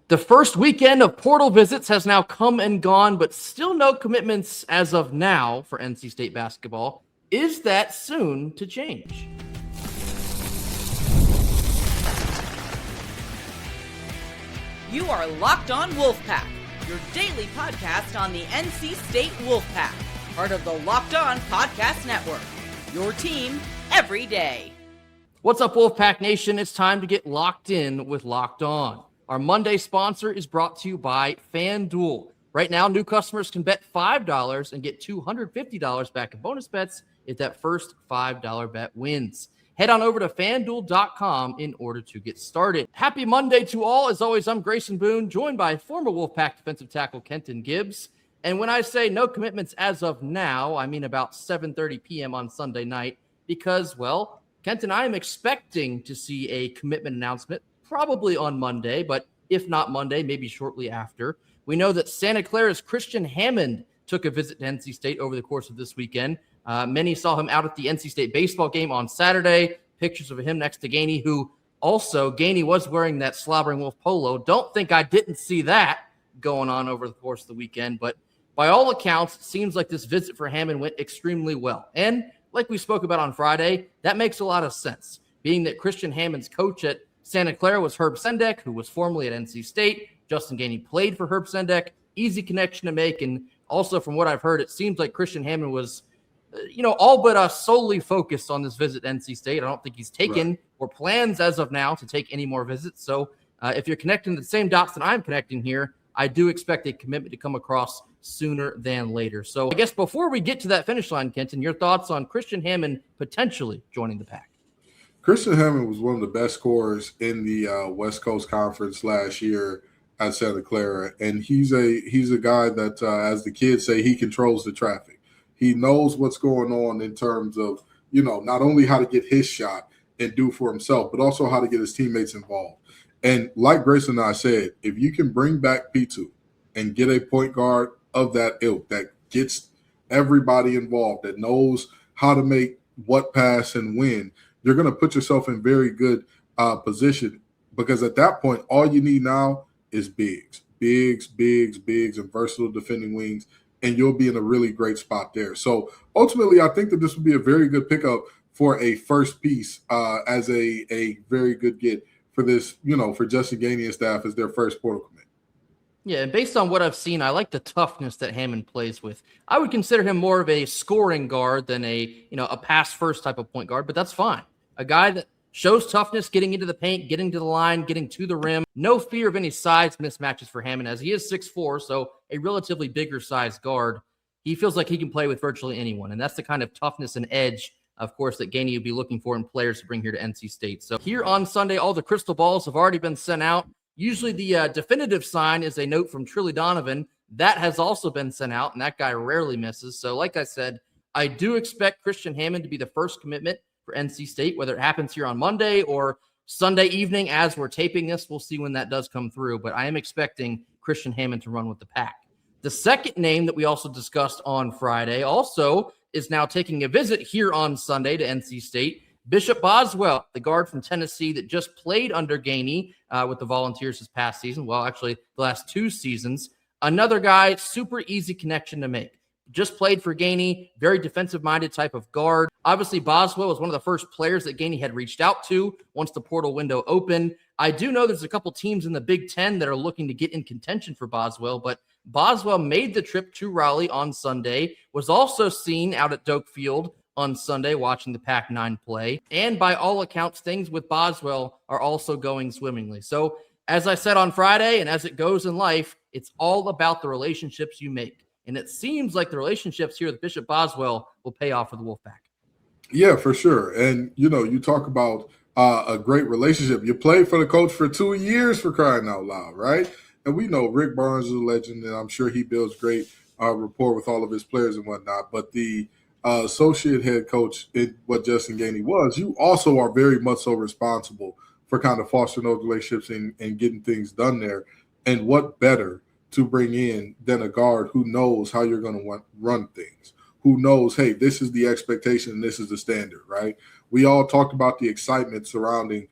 The first weekend of portal visits has now come and gone, but still no commitments as of now for NC State basketball. Is that soon to change? You are Locked On Wolfpack, your daily podcast on the NC State Wolfpack, part of the Locked On Podcast Network, your team every day. What's up, Wolfpack Nation? It's time to get locked in with Locked On. Our Monday sponsor is brought to you by FanDuel. Right now, new customers can bet $5 and get $250 back in bonus bets if that first $5 bet wins. Head on over to FanDuel.com in order to get started. Happy Monday to all. As always, I'm Grayson Boone, joined by former Wolfpack defensive tackle Kenton Gibbs. And when I say no commitments as of now, I mean about 7:30 p.m. on Sunday night because, well, Kenton, I am expecting to see a commitment announcement probably on Monday, but if not Monday, maybe shortly after. We know that Santa Clara's Christian Hammond took a visit to NC State over the course of this weekend. Many saw him out at the NC State baseball game on Saturday. Pictures of him next to Gainey, who also, Gainey was wearing that Slobbering Wolf polo. Don't think I didn't see that going on over the course of the weekend, but by all accounts, it seems like this visit for Hammond went extremely well. And like we spoke about on Friday, that makes a lot of sense, being that Christian Hammond's coach at Santa Clara was Herb Sendek, who was formerly at NC State. Justin Gainey played for Herb Sendek. Easy connection to make. And also from what I've heard, it seems like Christian Hammond was, all but solely focused on this visit to NC State. I don't think he's taken or plans as of now to take any more visits. So if you're connecting the same dots that I'm connecting here, I do expect a commitment to come across sooner than later. So I guess before we get to that finish line, Kenton, your thoughts on Christian Hammond potentially joining the pack? Christian Hammond was one of the best scorers in the West Coast Conference last year at Santa Clara, and he's a guy that, as the kids say, he controls the traffic. He knows what's going on in terms of, not only how to get his shot and do for himself, but also how to get his teammates involved. And like Grayson and I said, if you can bring back P2 and get a point guard of that ilk that gets everybody involved, that knows how to make what pass and when, you're going to put yourself in very good position, because at that point, all you need now is bigs, and versatile defending wings, and you'll be in a really great spot there. So ultimately, I think that this would be a very good pickup for a first piece as a very good get for this, for Justin Gainey and staff as their first portal commit. Yeah, and based on what I've seen, I like the toughness that Hammond plays with. I would consider him more of a scoring guard than a pass-first type of point guard, but that's fine. A guy that shows toughness, getting into the paint, getting to the line, getting to the rim. No fear of any size mismatches for Hammond, as he is 6'4", so a relatively bigger size guard. He feels like he can play with virtually anyone, and that's the kind of toughness and edge, of course, that Gainey would be looking for in players to bring here to NC State. So here on Sunday, all the crystal balls have already been sent out. Usually the definitive sign is a note from Trilly Donovan. That has also been sent out, and that guy rarely misses. So like I said, I do expect Christian Hammond to be the first commitment for NC State, whether it happens here on Monday or Sunday evening as we're taping this. We'll see when that does come through, but I am expecting Christian Hammond to run with the pack. The second name that we also discussed on Friday also is now taking a visit here on Sunday to NC State. Bishop Boswell, the guard from Tennessee that just played under Gainey with the Volunteers this past season. Well, actually, the last two seasons. Another guy, super easy connection to make. Just played for Gainey, very defensive-minded type of guard. Obviously, Boswell was one of the first players that Gainey had reached out to once the portal window opened. I do know there's a couple teams in the Big Ten that are looking to get in contention for Boswell, but Boswell made the trip to Raleigh on Sunday, was also seen out at Doak Field on Sunday watching the Pac-9 play. And by all accounts, things with Boswell are also going swimmingly. So as I said on Friday, and as it goes in life, it's all about the relationships you make. And it seems like the relationships here with Bishop Boswell will pay off for the Wolfpack. Yeah, for sure. And, you talk about a great relationship. You played for the coach for 2 years, for crying out loud, right? And we know Rick Barnes is a legend, and I'm sure he builds great rapport with all of his players and whatnot. But the associate head coach, what Justin Gainey was, you also are very much so responsible for kind of fostering those relationships and getting things done there. And what better to bring in than a guard who knows how you're going to run things, who knows, hey, this is the expectation and this is the standard, right? We all talked about the excitement surrounding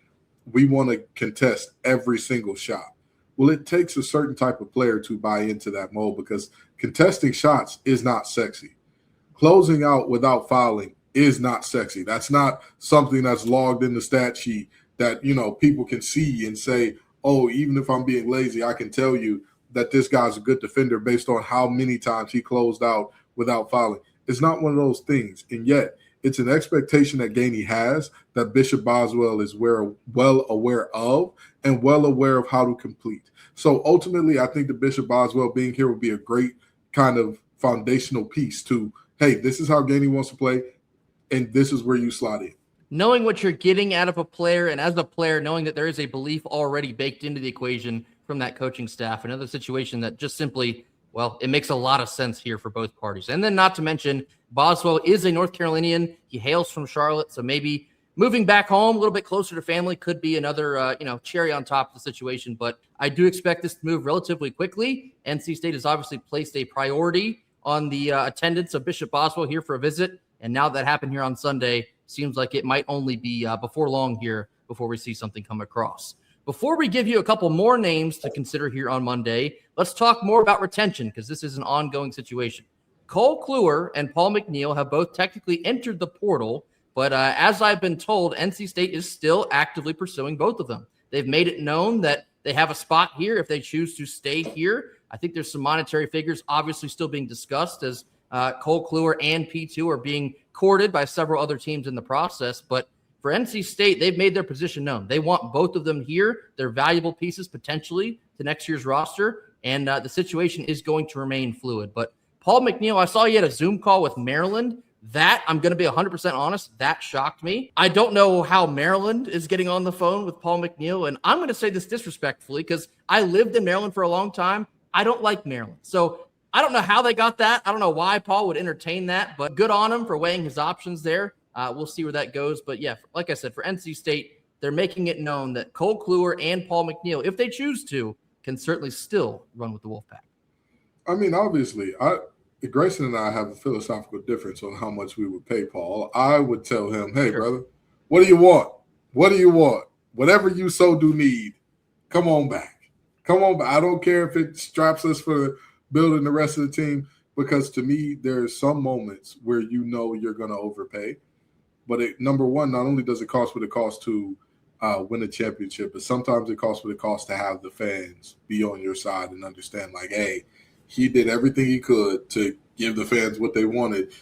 we want to contest every single shot. Well, it takes a certain type of player to buy into that mold because contesting shots is not sexy. Closing out without fouling is not sexy. That's not something that's logged in the stat sheet that, people can see and say, oh, even if I'm being lazy, I can tell you that this guy's a good defender based on how many times he closed out without fouling. It's not one of those things. And yet it's an expectation that Gainey has that Bishop Boswell is well aware of and well aware of how to complete. So ultimately, I think the Bishop Boswell being here would be a great kind of foundational piece to, hey, this is how Gainey wants to play, and this is where you slot in. Knowing what you're getting out of a player, and as a player, knowing that there is a belief already baked into the equation from that coaching staff, another situation that just simply, well, it makes a lot of sense here for both parties. And then not to mention, Boswell is a North Carolinian. He hails from Charlotte, so maybe moving back home a little bit closer to family could be another, cherry on top of the situation. But I do expect this to move relatively quickly. NC State has obviously placed a priority on the attendance of Bishop Boswell here for a visit. And now that happened here on Sunday, seems like it might only be before long here before we see something come across. Before we give you a couple more names to consider here on Monday, let's talk more about retention because this is an ongoing situation. Cole Kluwer and Paul McNeil have both technically entered the portal, but as I've been told, NC State is still actively pursuing both of them. They've made it known that they have a spot here if they choose to stay here. I think there's some monetary figures obviously still being discussed as Cole Kluwer and P2 are being courted by several other teams in the process. But for NC State, they've made their position known. They want both of them here. They're valuable pieces potentially to next year's roster, and the situation is going to remain fluid. But Paul McNeil, I saw he had a Zoom call with Maryland. That, I'm going to be 100% honest, that shocked me. I don't know how Maryland is getting on the phone with Paul McNeil, and I'm going to say this disrespectfully because I lived in Maryland for a long time. I don't like Maryland. So I don't know how they got that. I don't know why Paul would entertain that, but good on him for weighing his options there. We'll see where that goes. But yeah, like I said, for NC State, they're making it known that Cole Kluwer and Paul McNeil, if they choose to, can certainly still run with the Wolfpack. I mean, obviously, Grayson and I have a philosophical difference on how much we would pay Paul. I would tell him, hey, brother, what do you want? What do you want? Whatever you so do need, come on back. Come on back. I don't care if it straps us for building the rest of the team, because to me, there's some moments where you're going to overpay. But number one, not only does it cost what it costs to win a championship, but sometimes it costs what it costs to have the fans be on your side and understand, like, hey, he did everything he could to give the fans what they wanted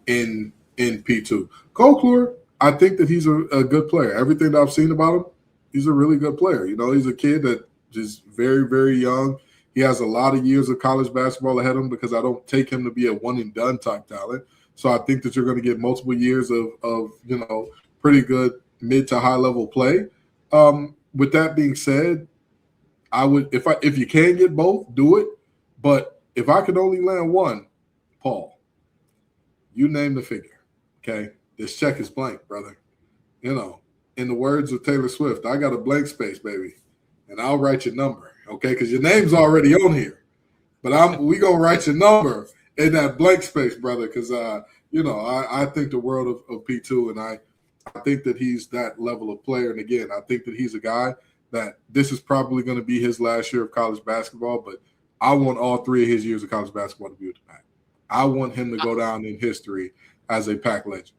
in P2. Cole Kluwer, I think that he's a good player. Everything that I've seen about him, he's a really good player. He's a kid that is very, very young. He has a lot of years of college basketball ahead of him because I don't take him to be a one-and-done type talent. So I think that you're going to get multiple years of pretty good mid to high-level play. With that being said, I would if you can get both, do it. But if I could only land one, Paul, you name the figure, okay? This check is blank, brother. In the words of Taylor Swift, I got a blank space, baby, and I'll write your number, okay? Because your name's already on here. But we going to write your number in that blank space, brother, because, I think the world of P2, and I think that he's that level of player. And, again, I think that he's a guy that this is probably going to be his last year of college basketball, but I want all three of his years of college basketball to be with the Pack. I want him to go down in history as a Pack legend.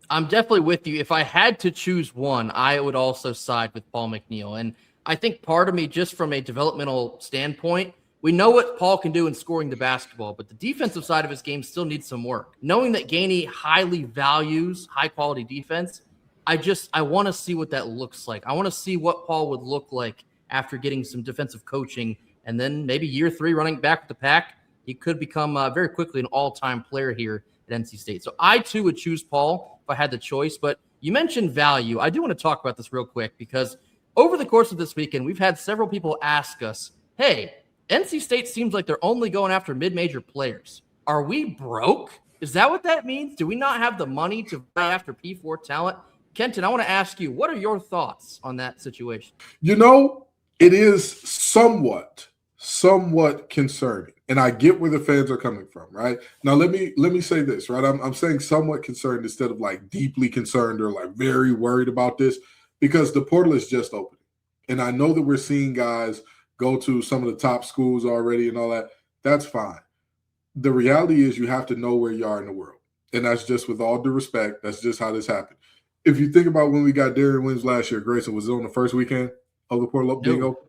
I'm definitely with you. If I had to choose one, I would also side with Paul McNeil. And I think part of me, just from a developmental standpoint, we know what Paul can do in scoring the basketball, but the defensive side of his game still needs some work. Knowing that Gainey highly values high-quality defense, I want to see what that looks like. I want to see what Paul would look like after getting some defensive coaching. And then maybe year 3 running back with the Pack, he could become very quickly an all-time player here at NC State. So I, too, would choose Paul if I had the choice. But you mentioned value. I do want to talk about this real quick because over the course of this weekend, we've had several people ask us, hey, NC State seems like they're only going after mid-major players. Are we broke? Is that what that means? Do we not have the money to buy after P4 talent? Kenton, I want to ask you, what are your thoughts on that situation? It is somewhat concerning, and I get where the fans are coming from, right? Now, let me say this, right? I'm saying somewhat concerned instead of like deeply concerned or like very worried about this, because the portal is just opening, and I know that we're seeing guys go to some of the top schools already and all that. That's fine. The reality is you have to know where you are in the world. And that's just with all due respect. That's just how this happened. If you think about when we got Darian Williams last year, Grayson, was it on the first weekend of the portal being open?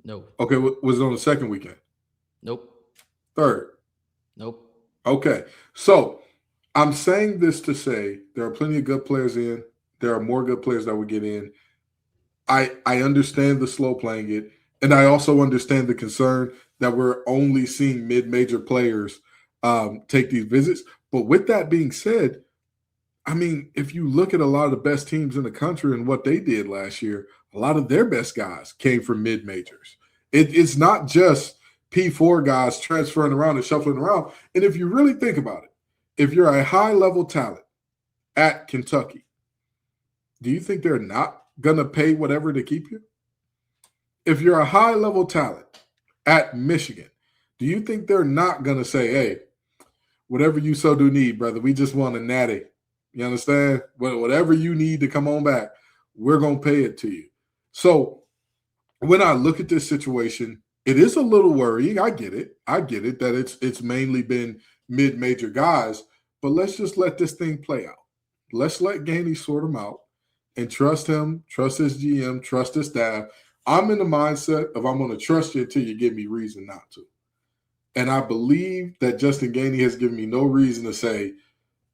No. Okay, was it on the second weekend? Nope. Third? Nope. Okay, so I'm saying this to say there are plenty of good players in. There are more good players that would get in. I understand the slow playing it, and I also understand the concern that we're only seeing mid-major players take these visits. But with that being said, I mean, if you look at a lot of the best teams in the country and what they did last year, a lot of their best guys came from mid-majors. It's not just P4 guys transferring around and shuffling around. And if you really think about it, if you're a high-level talent at Kentucky, do you think they're not going to pay whatever to keep you? If you're a high-level talent at Michigan, do you think they're not going to say, hey, whatever you so do need, brother, we just want a natty. You understand? Whatever you need to come on back, we're going to pay it to you. So when I look at this situation, it is a little worrying. I get it that it's mainly been mid-major guys, but let's just let this thing play out. Let's let Gainey sort them out and trust him, trust his GM, trust his staff. I'm in the mindset of I'm going to trust you until you give me reason not to. And I believe that Justin Gainey has given me no reason to say,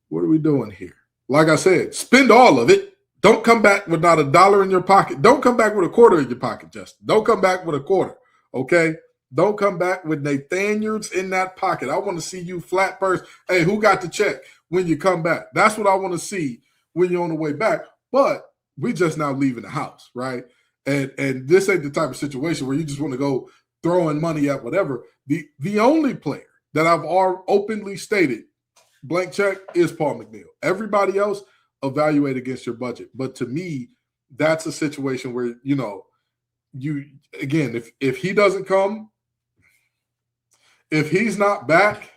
what are we doing here? Like I said, spend all of it. Don't come back with not a dollar in your pocket. Don't come back with a quarter in your pocket, Justin. Don't come back with a quarter, okay? Don't come back with Nathaniels in that pocket. I want to see you flat purse. Hey, who got the check when you come back? That's what I want to see when you're on the way back. But we just now leaving the house, right? And this ain't the type of situation where you just want to go throwing money at whatever. The only player that I've openly stated blank check is Paul McNeil. Everybody else, evaluate against your budget. But to me, that's a situation where, again, if he doesn't come, if he's not back,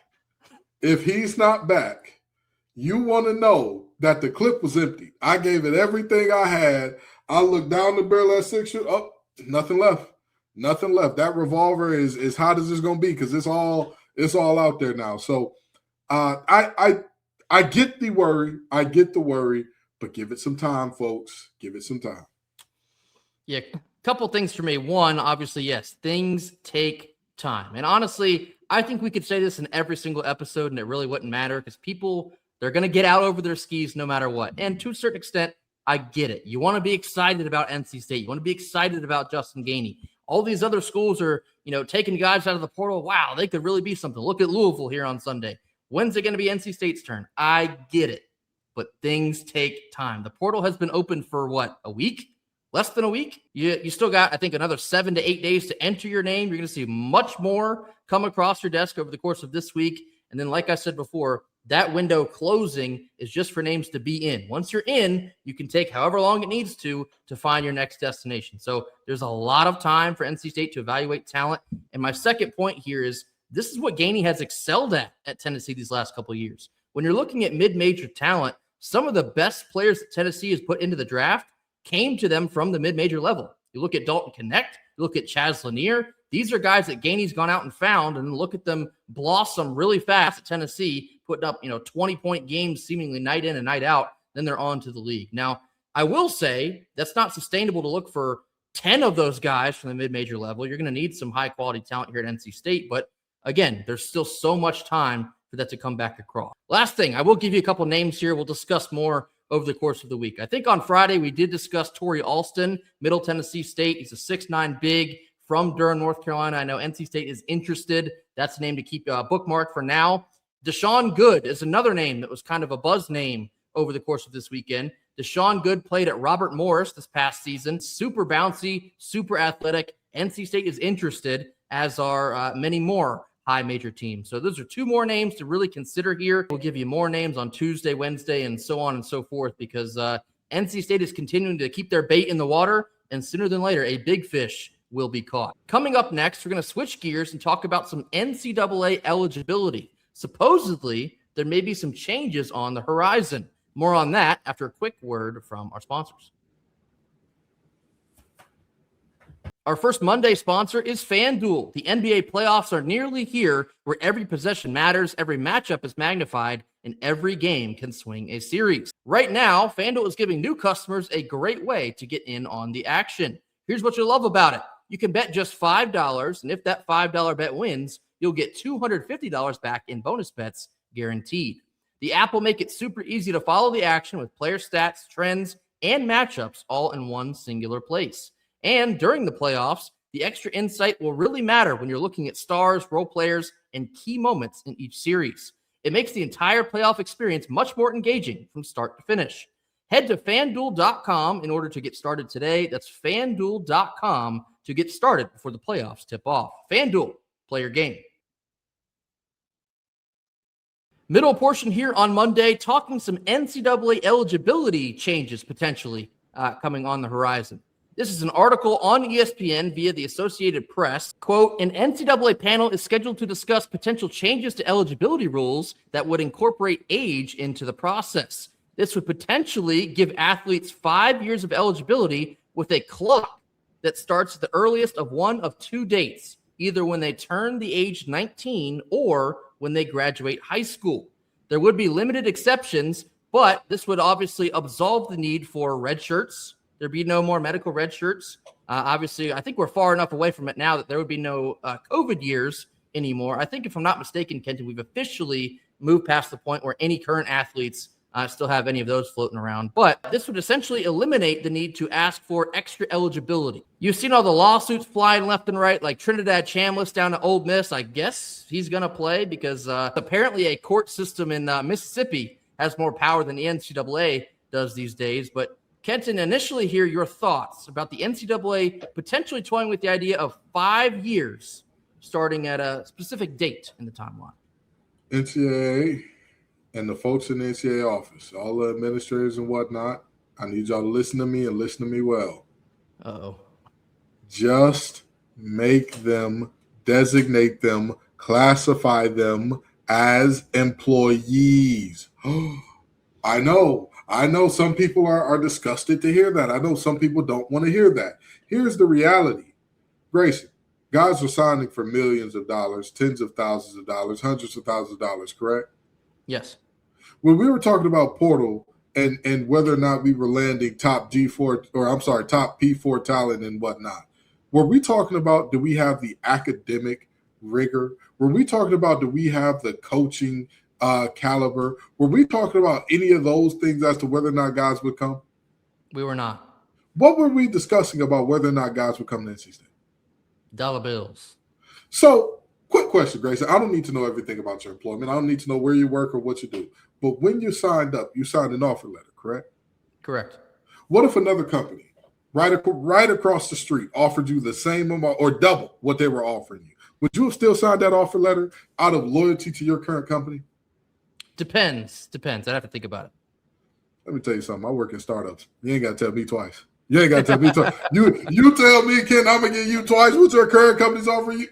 you want to know that the clip was empty. I gave it everything I had. I looked down the barrel at 6 shoot. Oh, nothing left. Nothing left. That revolver is hot as it's going to be because it's all out there now. So I get the worry. But give it some time, folks. Give it some time. Yeah, a couple things for me. One, obviously, yes, things take time. And honestly, I think we could say this in every single episode and it really wouldn't matter because people, they're going to get out over their skis no matter what. And to a certain extent, I get it. You want to be excited about NC State. You want to be excited about Justin Gainey. All these other schools are, taking guys out of the portal. Wow, they could really be something. Look at Louisville here on Sunday. When's it going to be NC State's turn? I get it. But things take time. The portal has been open for what, a week? Less than a week? You still got, I think, another 7 to 8 days to enter your name. You're going to see much more come across your desk over the course of this week. And then, like I said before, that window closing is just for names to be in. Once you're in, you can take however long it needs to find your next destination. So there's a lot of time for NC State to evaluate talent. And my second point here is this is what Gainey has excelled at Tennessee these last couple of years. When you're looking at mid-major talent, some of the best players that Tennessee has put into the draft came to them from the mid-major level. You look at Dalton Connect, you look at Chaz Lanier. These are guys that Gainey's gone out and found, and look at them blossom really fast at Tennessee, putting up 20-point games seemingly night in and night out. Then they're on to the league. Now, I will say that's not sustainable to look for 10 of those guys from the mid-major level. You're going to need some high-quality talent here at NC State, but again, there's still so much time for that to come back across. Last thing, I will give you a couple names here. We'll discuss more over the course of the week. I think on Friday we did discuss Torrey Alston, Middle Tennessee State. He's a 6'9" big from Durham, North Carolina. I know NC State is interested. That's a name to keep bookmarked for now. Deshaun Good is another name that was kind of a buzz name over the course of this weekend. Deshaun Good played at Robert Morris this past season. Super bouncy, super athletic. NC State is interested, as are many more high major teams. So those are two more names to really consider here. We'll give you more names on Tuesday, Wednesday, and so on and so forth because NC State is continuing to keep their bait in the water, and sooner than later, a big fish will be caught. Coming up next, we're going to switch gears and talk about some NCAA eligibility. Supposedly, there may be some changes on the horizon. More on that after a quick word from our sponsors. Our first Monday sponsor is FanDuel. The NBA playoffs are nearly here, where every possession matters, every matchup is magnified, and every game can swing a series. Right now, FanDuel is giving new customers a great way to get in on the action. Here's what you'll love about it. You can bet just $5, and if that $5 bet wins, you'll get $250 back in bonus bets guaranteed. The app will make it super easy to follow the action with player stats, trends, and matchups all in one singular place. And during the playoffs, the extra insight will really matter when you're looking at stars, role players, and key moments in each series. It makes the entire playoff experience much more engaging from start to finish. Head to FanDuel.com in order to get started today. That's FanDuel.com to get started before the playoffs tip off. FanDuel, play your game. Middle portion here on Monday, talking some NCAA eligibility changes potentially coming on the horizon. This is an article on ESPN via the Associated Press. Quote, an NCAA panel is scheduled to discuss potential changes to eligibility rules that would incorporate age into the process. This would potentially give athletes 5 years of eligibility with a clock that starts at the earliest of one of two dates, either when they turn the age 19 or when they graduate high school. There would be limited exceptions, but this would obviously absolve the need for red shirts. There'd be no more medical red shirts. Obviously, I think we're far enough away from it now that there would be no COVID years anymore. I think if I'm not mistaken, Kenton, we've officially moved past the point where any current athletes still have any of those floating around. But this would essentially eliminate the need to ask for extra eligibility. You've seen all the lawsuits flying left and right, like Trinidad Chambliss down to Ole Miss. I guess he's going to play because apparently a court system in Mississippi has more power than the NCAA does these days. But Kenton, initially hear your thoughts about the NCAA potentially toying with the idea of 5 years starting at a specific date in the timeline. NCAA and the folks in the NCAA office, all the administrators and whatnot, I need y'all to listen to me and listen to me well. Uh-oh. Just make them, designate them, classify them as employees. I know some people are disgusted to hear that. I know some people don't want to hear that. Here's the reality. Grayson, guys are signing for millions of dollars, tens of thousands of dollars, hundreds of thousands of dollars, correct? Yes. When we were talking about portal and whether or not we were landing top P4 talent and whatnot, were we talking about, do we have the academic rigor? Were we talking about, do we have the coaching caliber? Were we talking about any of those things as to whether or not guys would come? We were not. What were we discussing about whether or not guys would come to NC State? Dollar bills. So, quick question, Grayson. I don't need to know everything about your employment. I don't need to know where you work or what you do. But when you signed up, you signed an offer letter, correct? Correct. What if another company right across the street offered you the same amount or double what they were offering you? Would you have still signed that offer letter out of loyalty to your current company? Depends. I'd have to think about it. Let me tell you something. I work in startups. You ain't got to tell me twice. You ain't got to tell me twice. You tell me, Ken, I'm going to get you twice what your current company's offering you.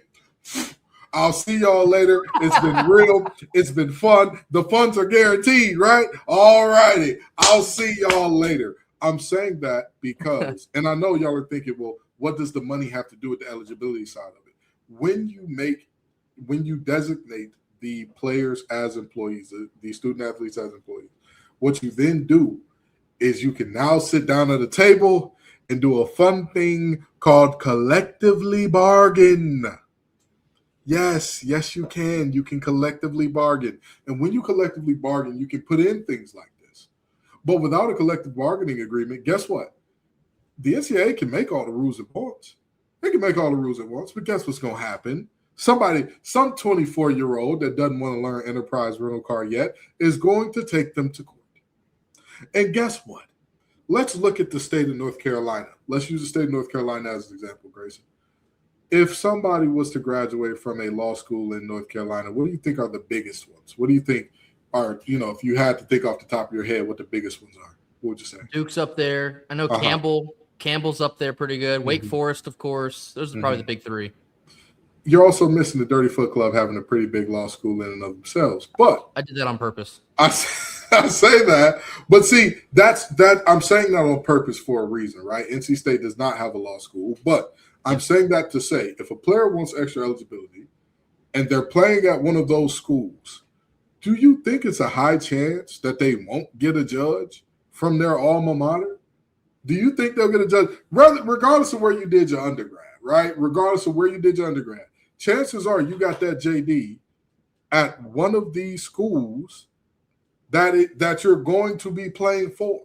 I'll see y'all later. It's been real. It's been fun. The funds are guaranteed, right? All righty. I'll see y'all later. I'm saying that because, and I know y'all are thinking, well, what does the money have to do with the eligibility side of it? When you designate the players as employees, the student athletes as employees, what you then do is you can now sit down at a table and do a fun thing called collectively bargain. Yes, you can. You can collectively bargain. And when you collectively bargain, you can put in things like this. But without a collective bargaining agreement, guess what? The NCAA can make all the rules it wants. They can make all the rules it wants, but guess what's going to happen? Some 24-year-old that doesn't want to learn enterprise rental car yet is going to take them to court. And guess what? Let's look at the state of North Carolina. Let's use the state of North Carolina as an example, Grayson. If somebody was to graduate from a law school in North Carolina, what do you think are the biggest ones? What do you think are, if you had to think off the top of your head what the biggest ones are? What would you say? Duke's up there. I know Campbell's up there pretty good. Wake Forest, of course. Those are probably the big three. You're also missing the Dirty Foot Club having a pretty big law school in and of themselves. But I did that on purpose. I say that, but see, that's I'm saying that on purpose for a reason, right? NC State does not have a law school, but I'm saying that to say, if a player wants extra eligibility and they're playing at one of those schools, do you think it's a high chance that they won't get a judge from their alma mater? Do you think they'll get a judge, regardless of where you did your undergrad, right? Regardless of where you did your undergrad, chances are you got that JD at one of these schools that you're going to be playing for.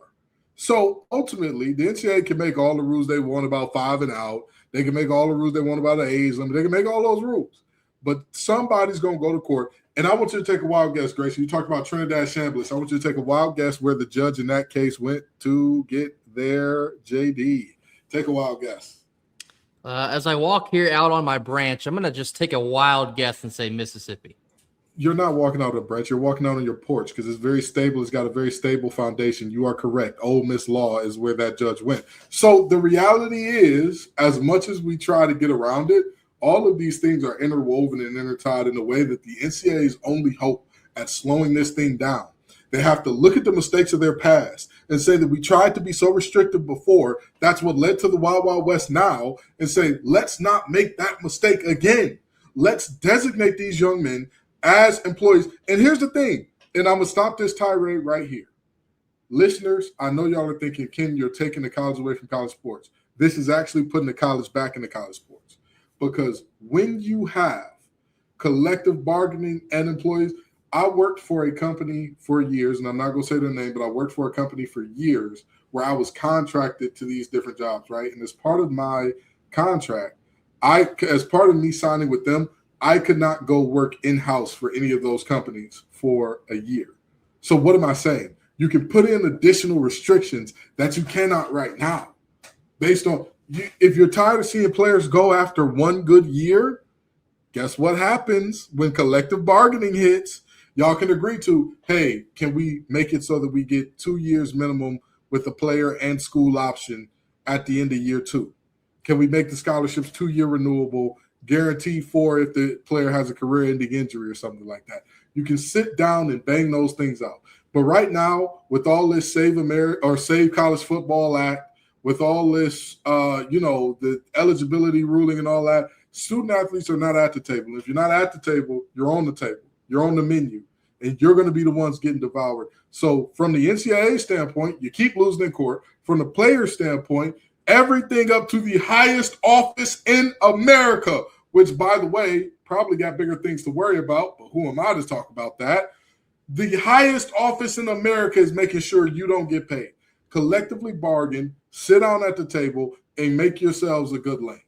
So ultimately, the NCAA can make all the rules they want about 5 and out. They can make all the rules they want about the age limit. They can make all those rules. But somebody's going to go to court. And I want you to take a wild guess, Grace. You talked about Trinidad Chambliss. I want you to take a wild guess where the judge in that case went to get their JD. Take a wild guess. As I walk here out on my branch, I'm going to just take a wild guess and say Mississippi. You're not walking out on a branch. You're walking out on your porch because it's very stable. It's got a very stable foundation. You are correct. Ole Miss law is where that judge went. So the reality is, as much as we try to get around it, all of these things are interwoven and intertied in a way that the NCAA's only hope at slowing this thing down. They have to look at the mistakes of their past and say that we tried to be so restrictive before. That's what led to the Wild Wild West now, and say, let's not make that mistake again. Let's designate these young men as employees. And here's the thing, and I'm going to stop this tirade right here. Listeners, I know y'all are thinking, Ken, you're taking the college away from college sports. This is actually putting the college back into college sports. Because when you have collective bargaining and employees, I worked for a company for years, and I'm not going to say their name, but I worked for a company for years where I was contracted to these different jobs, right? And as part of my contract, as part of me signing with them, I could not go work in-house for any of those companies for a year. So what am I saying? You can put in additional restrictions that you cannot right now based on if you're tired of seeing players go after one good year, guess what happens when collective bargaining hits? Y'all can agree to, hey, can we make it so that we get 2 years minimum with the player and school option at the end of year 2? Can we make the scholarships 2-year renewable, guaranteed 4 if the player has a career-ending injury or something like that? You can sit down and bang those things out. But right now, with all this Save College Football Act, with all this, the eligibility ruling and all that, student athletes are not at the table. If you're not at the table, you're on the table. You're on the menu, and you're going to be the ones getting devoured. So from the NCAA standpoint, you keep losing in court. From the player standpoint, everything up to the highest office in America, which, by the way, probably got bigger things to worry about, but who am I to talk about that? The highest office in America is making sure you don't get paid. Collectively bargain, sit down at the table, and make yourselves a good lane.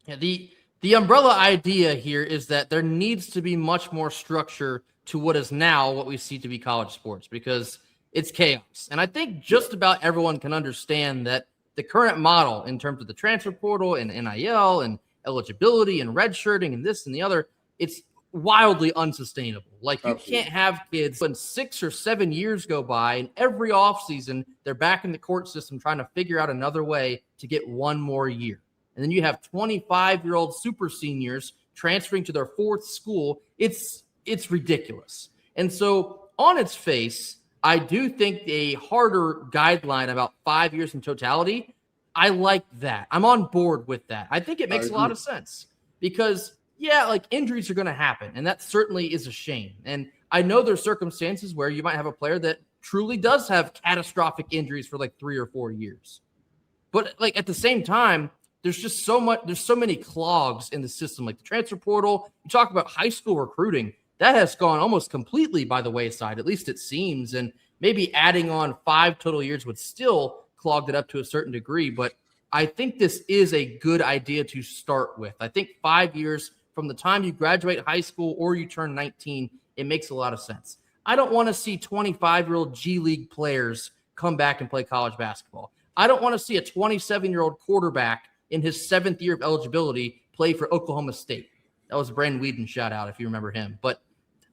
Yeah, the umbrella idea here is that there needs to be much more structure to what is now what we see to be college sports, because it's chaos. And I think just about everyone can understand that the current model in terms of the transfer portal and NIL and eligibility and redshirting and this and the other, it's wildly unsustainable. Like, you Absolutely. can't have kids when 6 or 7 years go by and every offseason they're back in the court system trying to figure out another way to get one more year. And then you have 25-year-old super seniors transferring to their 4th school. It's ridiculous. And so on its face, I do think a harder guideline about 5 years in totality, I like that. I'm on board with that. I think it makes a lot of sense because, yeah, like, injuries are going to happen, and that certainly is a shame. And I know there's circumstances where you might have a player that truly does have catastrophic injuries for like 3 or 4 years. But like at the same time, there's just there's so many clogs in the system, like the transfer portal. You talk about high school recruiting. That has gone almost completely by the wayside, at least it seems. And maybe adding on 5 total years would still clog it up to a certain degree. But I think this is a good idea to start with. I think 5 years from the time you graduate high school or you turn 19, it makes a lot of sense. I don't want to see 25-year-old G League players come back and play college basketball. I don't want to see a 27-year-old quarterback in his 7th year of eligibility play for Oklahoma State. That was Brandon Whedon shout out if you remember him. But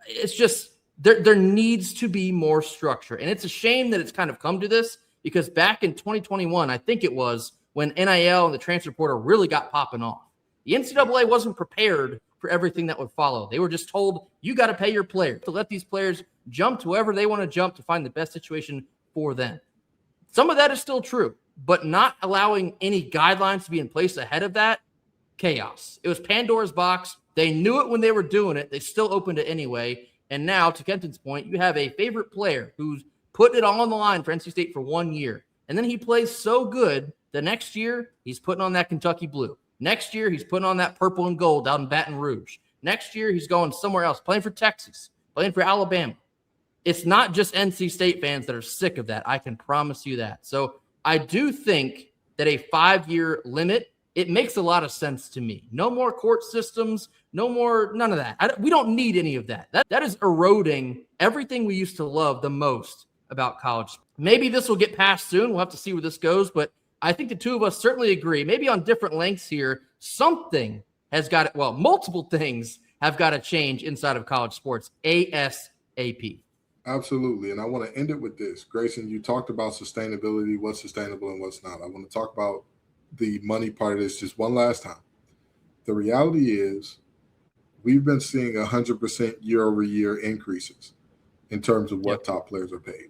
it's just there needs to be more structure. And it's a shame that it's kind of come to this, because back in 2021, I think it was, when NIL and the transfer portal really got popping off, the NCAA wasn't prepared for everything that would follow. They were just told, you got to pay your players, to let these players jump to wherever they want to jump to find the best situation for them. Some of that is still true, but not allowing any guidelines to be in place ahead of that, chaos. It was Pandora's box. They knew it when they were doing it. They still opened it anyway. And now, to Kenton's point, you have a favorite player who's putting it all on the line for NC State for 1 year. And then he plays so good the next year, he's putting on that Kentucky blue. Next year, he's putting on that purple and gold out in Baton Rouge. Next year, he's going somewhere else, playing for Texas, playing for Alabama. It's not just NC State fans that are sick of that. I can promise you that. So I do think that a 5-year limit, it makes a lot of sense to me. No more court systems, none of that. We don't need any of that. That is eroding everything we used to love the most about college. Maybe this will get passed soon. We'll have to see where this goes, but I think the two of us certainly agree, maybe on different lengths here, something has got it. Well, multiple things have got to change inside of college sports ASAP. Absolutely. And I want to end it with this. Grayson, you talked about sustainability, what's sustainable and what's not. I want to talk about the money part of this just one last time. The reality is we've been seeing 100% year-over-year increases in terms of what top players are paid.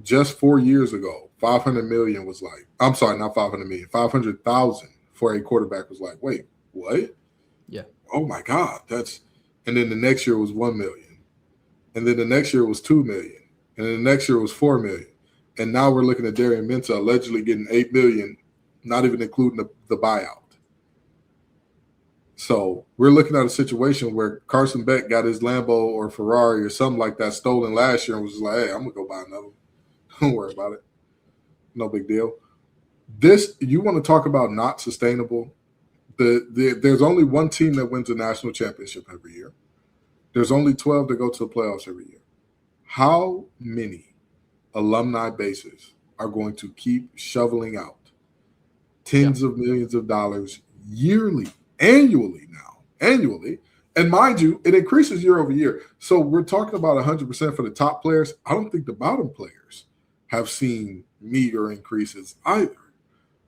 Just 4 years ago, 500 million was like, I'm sorry, not 500 million, 500,000 for a quarterback was like, wait, what? Yeah. Oh my God. And then the next year was 1 million. And then the next year was 2 million. And then the next year was 4 million. And now we're looking at Darian Mensah allegedly getting 8 million, not even including the buyout. So we're looking at a situation where Carson Beck got his Lambo or Ferrari or something like that stolen last year and was just like, hey, I'm going to go buy another one. Don't worry about it. No big deal. You want to talk about not sustainable? There's only one team that wins a national championship every year. There's only 12 that go to the playoffs every year. How many alumni bases are going to keep shoveling out tens of millions of dollars annually? And mind you, it increases year over year. So we're talking about 100% for the top players. I don't think the bottom players have seen meager increases either.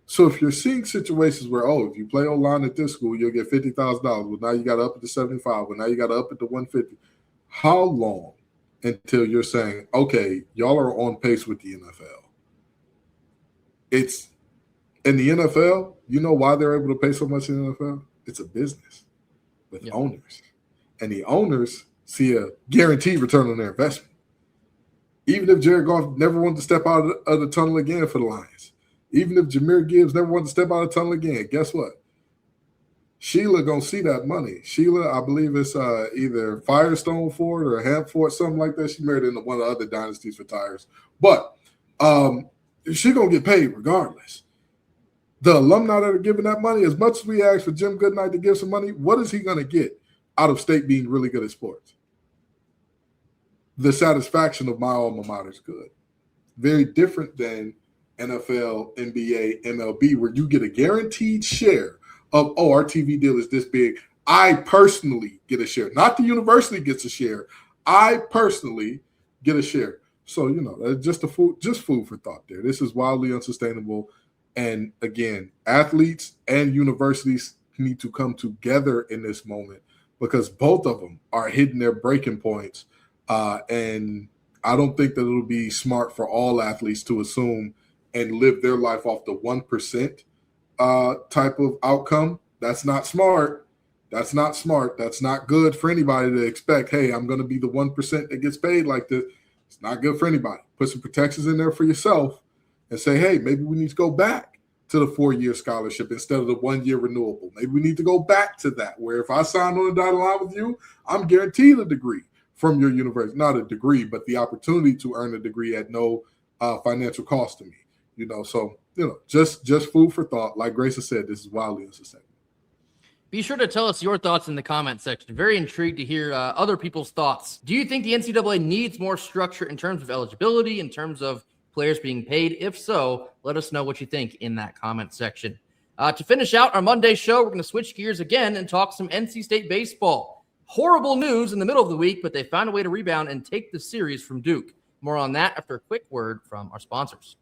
So if you're seeing situations where, if you play O-line at this school, you'll get $50,000. Well, now you got to up it to 75. Well, now you got to up it to 150. How long until you're saying, okay, y'all are on pace with the NFL? It's in the NFL, you know why they're able to pay so much in the NFL? It's a business with owners. And the owners see a guaranteed return on their investment. Even if Jared Goff never wanted to step out of the tunnel again for the Lions, even if Jahmyr Gibbs never wanted to step out of the tunnel again, guess what? Sheila going to see that money. Sheila, I believe it's either Firestone Ford or Hampford, something like that. She married into one of the other dynasties for tires. But she's going to get paid regardless. The alumni that are giving that money, as much as we ask for Jim Goodnight to give some money, what is he going to get out of state being really good at sports? The satisfaction of my alma mater is good. Very different than NFL, NBA, MLB, where you get a guaranteed share of, our TV deal is this big. I personally get a share. Not the university gets a share. I personally get a share. So, just food for thought there. This is wildly unsustainable. And again, athletes and universities need to come together in this moment because both of them are hitting their breaking points. And I don't think that it'll be smart for all athletes to assume and live their life off the 1% type of outcome. That's not smart. That's not smart. That's not good for anybody to expect, hey, I'm going to be the 1% that gets paid like this. It's not good for anybody. Put some protections in there for yourself and say, hey, maybe we need to go back to the 4-year scholarship instead of the 1-year renewable. Maybe we need to go back to that, where if I sign on the dotted line with you, I'm guaranteed a degree from your university. Not a degree, but the opportunity to earn a degree at no financial cost to me. So, just food for thought. Like Grayson said, this is wildly unsustainable. Be sure to tell us your thoughts in the comment section. Very intrigued to hear other people's thoughts. Do you think the NCAA needs more structure in terms of eligibility, in terms of players being paid? If so, let us know what you think in that comment section. To finish out our Monday show, we're going to switch gears again and talk some NC State baseball. Horrible news in the middle of the week, but they found a way to rebound and take the series from Duke. More on that after a quick word from our sponsors.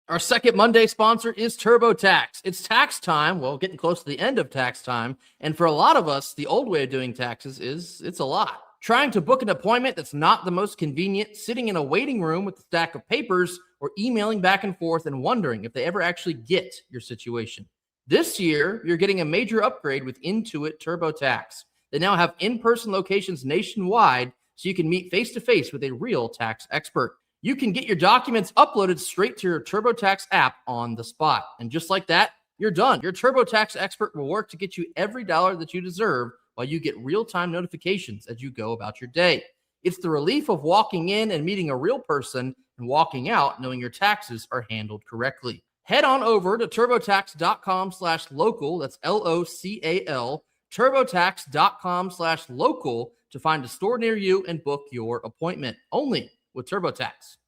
Our second Monday sponsor is TurboTax. It's tax time. Well, getting close to the end of tax time. And for a lot of us, the old way of doing taxes it's a lot. Trying to book an appointment that's not the most convenient, sitting in a waiting room with a stack of papers, or emailing back and forth and wondering if they ever actually get your situation. This year, you're getting a major upgrade with Intuit TurboTax. They now have in-person locations nationwide, so you can meet face-to-face with a real tax expert. You can get your documents uploaded straight to your TurboTax app on the spot. And just like that, you're done. Your TurboTax expert will work to get you every dollar that you deserve while you get real-time notifications as you go about your day. It's the relief of walking in and meeting a real person and walking out knowing your taxes are handled correctly. Head on over to turbotax.com/local. That's LOCAL. TurboTax.com/local to find a store near you and book your appointment. Only with TurboTax.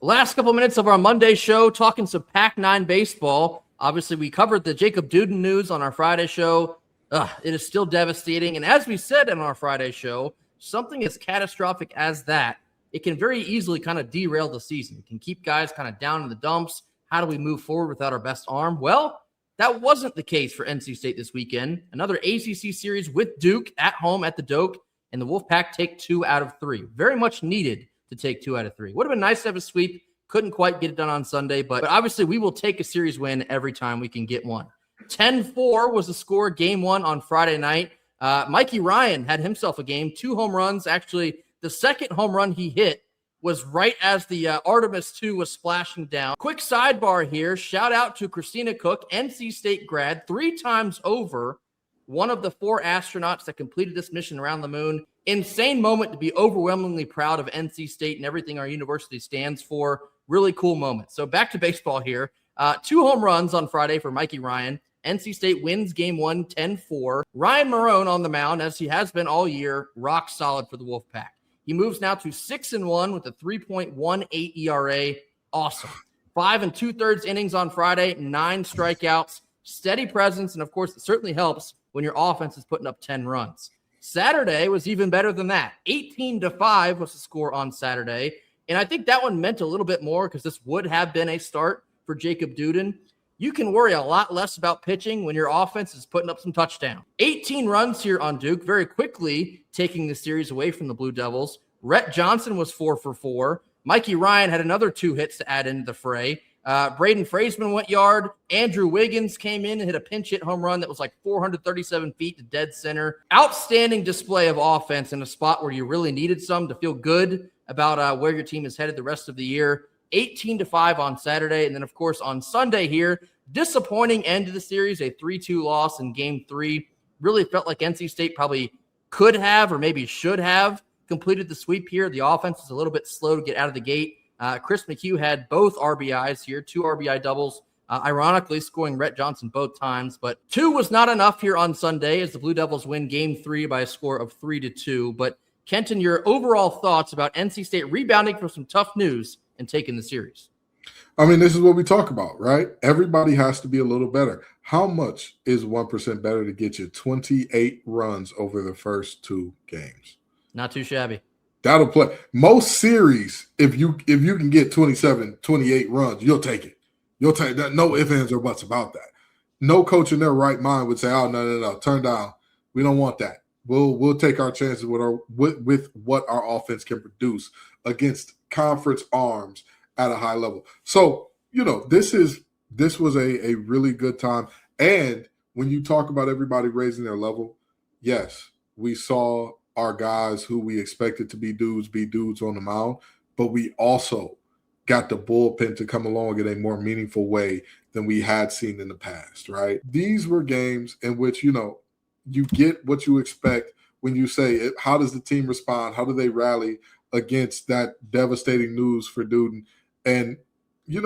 Last couple minutes of our Monday show, talking some Pac-9 baseball. Obviously, we covered the Jacob Duden news on our Friday show. It is still devastating. And as we said in our Friday show, something as catastrophic as that, it can very easily kind of derail the season. It can keep guys kind of down in the dumps. How do we move forward without our best arm? Well, that wasn't the case for NC State this weekend. Another ACC series with Duke at home at the Doak, and the Wolfpack take 2 out of 3. Very much needed to take 2 out of 3. Would have been nice to have a sweep. Couldn't quite get it done on Sunday, but obviously we will take a series win every time we can get one. 10-4 was the score, game 1 on Friday night. Mikey Ryan had himself a game, 2 home runs. Actually, the second home run he hit was right as the Artemis II was splashing down. Quick sidebar here. Shout out to Christina Cook, NC State grad, 3 times over, one of the 4 astronauts that completed this mission around the moon. Insane moment to be overwhelmingly proud of NC State and everything our university stands for. Really cool moment. So back to baseball here. 2 home runs on Friday for Mikey Ryan. NC State wins game 1, 10-4. Ryan Marone on the mound, as he has been all year, rock solid for the Wolfpack. He moves now to 6-1 with a 3.18 ERA. Awesome. 5 2/3 innings on Friday, 9 strikeouts, steady presence, and of course, it certainly helps when your offense is putting up 10 runs. Saturday was even better than that. 18-5 was the score on Saturday, and I think that one meant a little bit more because this would have been a start for Jacob Duden. You can worry a lot less about pitching when your offense is putting up some touchdowns. 18 runs here on Duke, very quickly taking the series away from the Blue Devils. Rhett Johnson was 4 for 4. Mikey Ryan had another 2 hits to add into the fray. Braden Fraseman went yard. Andrew Wiggins came in and hit a pinch hit home run that was like 437 feet to dead center. Outstanding display of offense in a spot where you really needed some to feel good about where your team is headed the rest of the year. 18-5 on Saturday. And then, of course, on Sunday here, disappointing end of the series, a 3-2 loss in game 3. Really felt like NC State probably could have or maybe should have completed the sweep here. The offense is a little bit slow to get out of the gate. Chris McHugh had both RBIs here, 2 RBI doubles, ironically scoring Rhett Johnson both times. But 2 was not enough here on Sunday as the Blue Devils win game 3 by a score of 3-2. But Kenton, your overall thoughts about NC State rebounding from some tough news and taking the series? I mean, this is what we talk about, right? Everybody has to be a little better. How much is 1% better to get you 28 runs over the first 2 games? Not too shabby. That'll play. Most series, if you can get 27, 28 runs, you'll take it. You'll take that. No ifs, ands, or buts about that. No coach in their right mind would say, "Oh, no, turn down. We don't want that. We'll take our chances with what our offense can produce against conference arms at a high level." So, this was a really good time. And when you talk about everybody raising their level, yes, we saw our guys who we expected to be dudes on the mound, but we also got the bullpen to come along in a more meaningful way than we had seen in the past, right? These were games in which, you get what you expect when you say, how does the team respond? How do they rally against that devastating news for Duden? And, you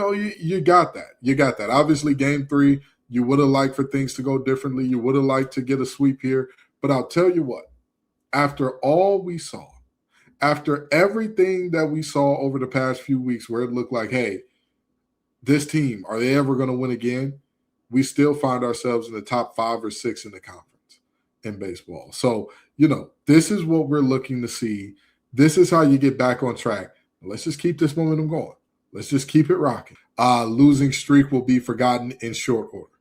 got that. You got that. Obviously, game 3, you would have liked for things to go differently. You would have liked to get a sweep here. But I'll tell you what, after all we saw, after everything that we saw over the past few weeks where it looked like, hey, this team, are they ever going to win again? We still find ourselves in the top 5 or 6 in the conference in baseball. So, this is what we're looking to see. This is how you get back on track. Let's just keep this momentum going. Let's just keep it rocking. Losing streak will be forgotten in short order.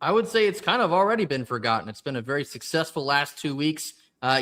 I would say it's kind of already been forgotten. It's been a very successful last 2 weeks,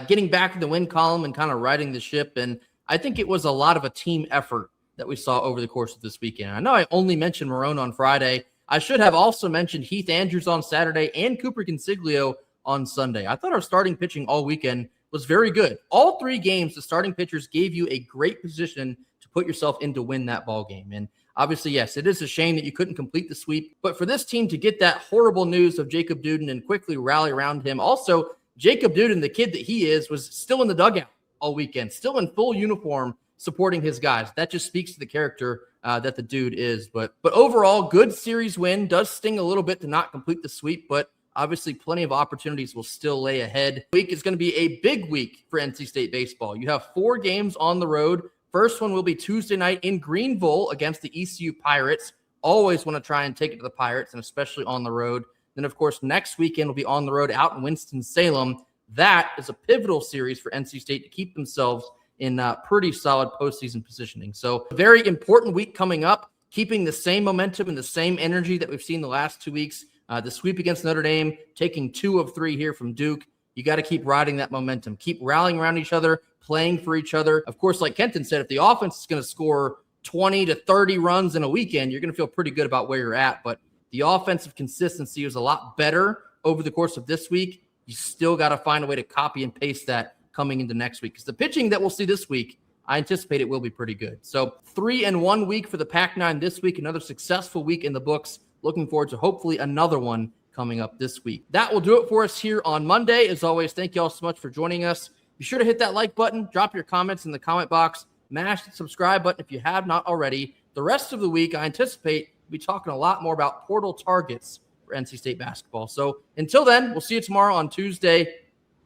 getting back in the win column and kind of riding the ship. And I think it was a lot of a team effort that we saw over the course of this weekend. I know I only mentioned Marone on Friday. I should have also mentioned Heath Andrews on Saturday and Cooper Consiglio on Sunday. I thought our starting pitching all weekend was very good. All 3 games, the starting pitchers gave you a great position to put yourself in to win that ball game. And obviously, yes, it is a shame that you couldn't complete the sweep. But for this team to get that horrible news of Jacob Duden and quickly rally around him. Also, Jacob Duden, the kid that he is, was still in the dugout all weekend, still in full uniform, supporting his guys. That just speaks to the character that the dude is. But overall, good series win. Does sting a little bit to not complete the sweep, but obviously plenty of opportunities will still lay ahead. Week is going to be a big week for NC State baseball. You have 4 games on the road. First one will be Tuesday night in Greenville against the ECU Pirates. Always want to try and take it to the Pirates, and especially on the road. Then, of course, next weekend will be on the road out in Winston-Salem. That is a pivotal series for NC State to keep themselves in pretty solid postseason positioning. So a very important week coming up, keeping the same momentum and the same energy that we've seen the last 2 weeks. The sweep against Notre Dame, taking 2 of 3 here from Duke. You got to keep riding that momentum, keep rallying around each other, playing for each other. Of course, like Kenton said, if the offense is going to score 20 to 30 runs in a weekend, you're going to feel pretty good about where you're at. But the offensive consistency was a lot better over the course of this week. You still got to find a way to copy and paste that coming into next week, because the pitching that we'll see this week, I anticipate it will be pretty good. So 3-1 week for the Pac-9 this week, another successful week in the books. Looking forward to hopefully another one coming up this week. That will do it for us here on Monday. As always, thank you all so much for joining us. Be sure to hit that like button, drop your comments in the comment box, mash the subscribe button if you have not already. The rest of the week, I anticipate we'll be talking a lot more about portal targets for NC State basketball. So until then, we'll see you tomorrow on Tuesday.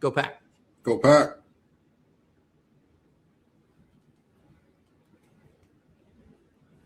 Go Pack. Go Pack.